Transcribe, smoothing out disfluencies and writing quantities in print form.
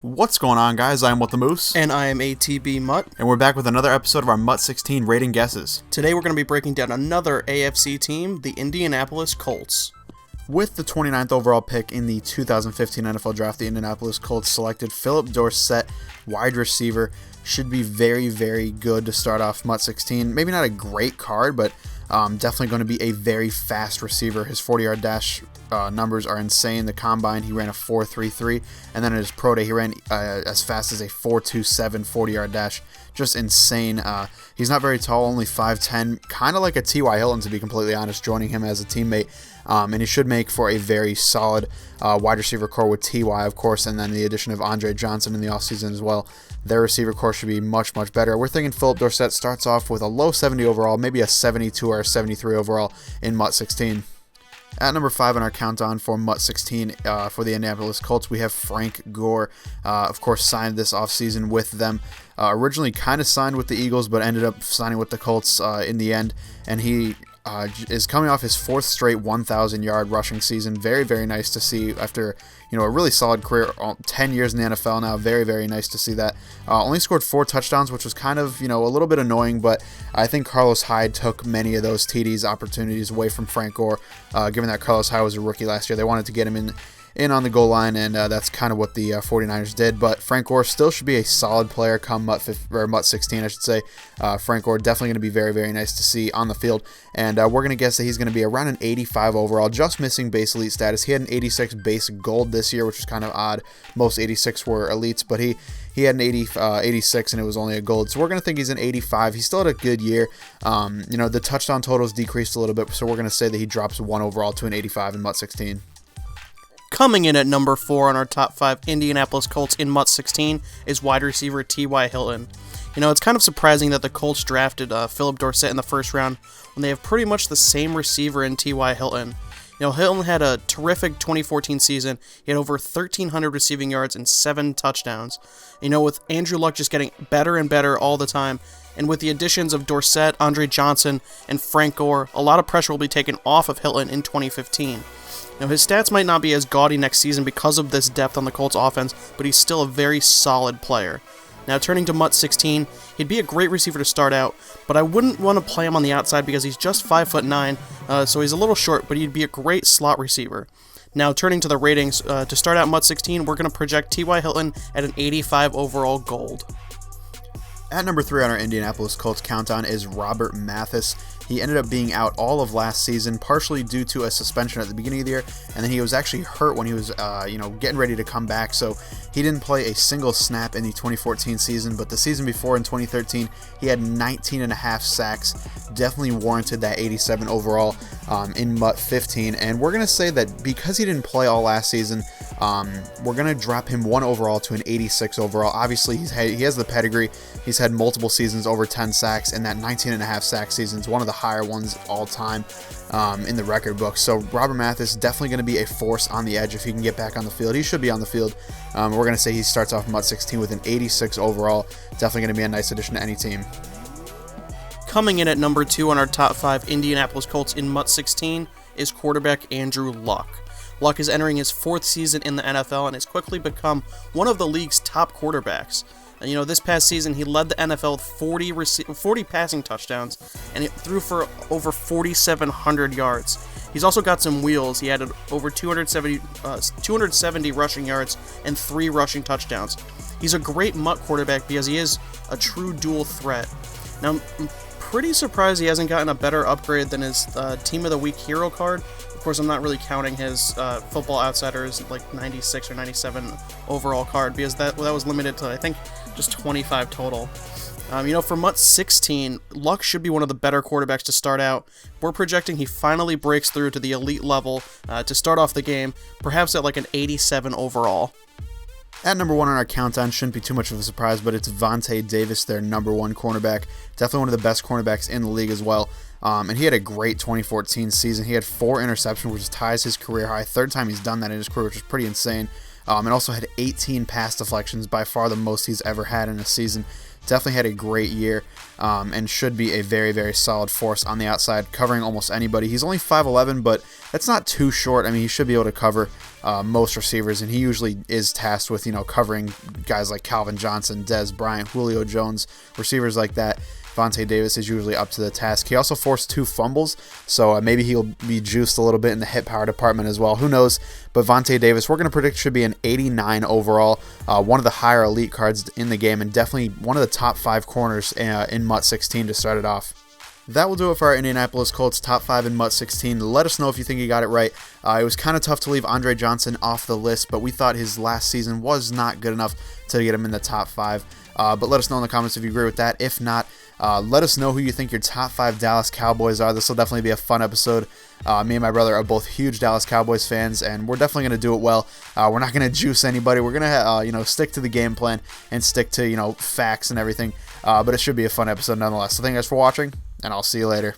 What's going on, guys? I'm What the Moose. And I am ATB Mutt. And we're back with another episode of our MUT 16 rating guesses. Today we're going to be breaking down another AFC team, the Indianapolis Colts. With the 29th overall pick in the 2015 NFL Draft, the Indianapolis Colts selected Phillip Dorsett, wide receiver. Should be very, very good to start off MUT 16. Maybe not a great card, but definitely going to be a very fast receiver. His 40-yard dash numbers are insane. The combine, he ran a 4.33, and then at his pro day, he ran as fast as a 4.27 40-yard dash. Just insane. He's not very tall, only 5'10", kind of like a T.Y. Hilton, to be completely honest, joining him as a teammate. And he should make for a very solid wide receiver core with T.Y., of course, and then the addition of Andre Johnson in the offseason as well. Their receiver core should be much, much better. We're thinking Phillip Dorsett starts off with a low 70 overall, maybe a 72 or a 73 overall in MUT 16. At number 5 on our countdown for MUT 16 for the Indianapolis Colts, we have Frank Gore. Of course, signed this offseason with them. Originally kind of signed with the Eagles, but ended up signing with the Colts in the end. And he is coming off his 4th straight 1,000-yard rushing season. Very, very nice to see after a really solid career, 10 years in the NFL now. Very, very nice to see that. Only scored 4 touchdowns, which was kind of a little bit annoying, but I think Carlos Hyde took many of those TDs opportunities away from Frank Gore, given that Carlos Hyde was a rookie last year. They wanted to get him in on the goal line, and that's kind of what the 49ers did. But Frank Gore still should be a solid player come MUT 16, I should say. Frank Gore definitely going to be very, very nice to see on the field, and we're going to guess that he's going to be around an 85 overall, just missing base elite status. He had an 86 base gold this year, which is kind of odd. Most 86 were elites, but he had an 86, and it was only a gold. So we're going to think he's an 85. He still had a good year. The touchdown totals decreased a little bit, so we're going to say that he drops 1 overall to an 85 in MUT 16. Coming in at number 4 on our top 5 Indianapolis Colts in MUT 16 is wide receiver T.Y. Hilton. It's kind of surprising that the Colts drafted Phillip Dorsett in the first round when they have pretty much the same receiver in T.Y. Hilton. Hilton had a terrific 2014 season. He had over 1,300 receiving yards and 7 touchdowns. With Andrew Luck just getting better and better all the time, and with the additions of Dorsett, Andre Johnson, and Frank Gore, a lot of pressure will be taken off of Hilton in 2015. His stats might not be as gaudy next season because of this depth on the Colts offense, but he's still a very solid player. Now, turning to MUT 16, he'd be a great receiver to start out, but I wouldn't want to play him on the outside because he's just 5'9", so he's a little short, but he'd be a great slot receiver. Now, turning to the ratings, to start out MUT 16, we're going to project T.Y. Hilton at an 85 overall gold. At number 3 on our Indianapolis Colts countdown is Robert Mathis. He ended up being out all of last season, partially due to a suspension at the beginning of the year, and then he was actually hurt when he was, getting ready to come back, so he didn't play a single snap in the 2014 season, but the season before in 2013, he had 19.5 sacks, definitely warranted that 87 overall in MUT 15, and we're going to say that because he didn't play all last season, we're going to drop him 1 overall to an 86 overall. Obviously, he has the pedigree. He's had multiple seasons over 10 sacks, and that 19.5 sack season is one of the higher ones all time in the record book. So Robert Mathis definitely going to be a force on the edge if he can get back on the field. He should be on the field. We're going to say he starts off MUT 16 with an 86 overall. Definitely going to be a nice addition to any team. Coming in at number 2 on our top 5 Indianapolis Colts in MUT 16 is quarterback Andrew Luck. Luck is entering his 4th season in the NFL and has quickly become one of the league's top quarterbacks. This past season, he led the NFL with 40 passing touchdowns, and it threw for over 4,700 yards. He's also got some wheels. He added over 270 rushing yards and 3 rushing touchdowns. He's a great MUT quarterback because he is a true dual threat. Now, I'm pretty surprised he hasn't gotten a better upgrade than his Team of the Week hero card. Of course, I'm not really counting his Football Outsiders like 96 or 97 overall card because that was limited to, I think, just 25 total. For MUT 16, Luck should be one of the better quarterbacks to start out. We're projecting he finally breaks through to the elite level to start off the game, perhaps at like an 87 overall. At number 1 on our countdown, shouldn't be too much of a surprise, but it's Vontae Davis, their number 1 cornerback. Definitely one of the best cornerbacks in the league as well. And he had a great 2014 season. He had 4 interceptions, which ties his career high. 3rd time he's done that in his career, which is pretty insane. And also had 18 pass deflections, by far the most he's ever had in a season. definitely had a great year and should be a very, very solid force on the outside, covering almost anybody. He's only 5'11", but that's not too short. I mean, he should be able to cover most receivers, and he usually is tasked with, covering guys like Calvin Johnson, Dez Bryant, Julio Jones, receivers like that. Vontae Davis is usually up to the task. He also forced 2 fumbles, so maybe he'll be juiced a little bit in the hit power department as well. Who knows? But Vontae Davis, we're going to predict should be an 89 overall, one of the higher elite cards in the game, and definitely one of the top 5 corners in MUT 16 to start it off. That will do it for our Indianapolis Colts top 5 in MUT 16. Let us know if you think you got it right. It was kind of tough to leave Andre Johnson off the list, but we thought his last season was not good enough to get him in the top 5. But let us know in the comments if you agree with that. If not, let us know who you think your top 5 Dallas Cowboys are. This will definitely be a fun episode. Me and my brother are both huge Dallas Cowboys fans, and we're definitely going to do it well. We're not going to juice anybody. We're going to stick to the game plan and stick to facts and everything. But it should be a fun episode nonetheless. So thank you guys for watching, and I'll see you later.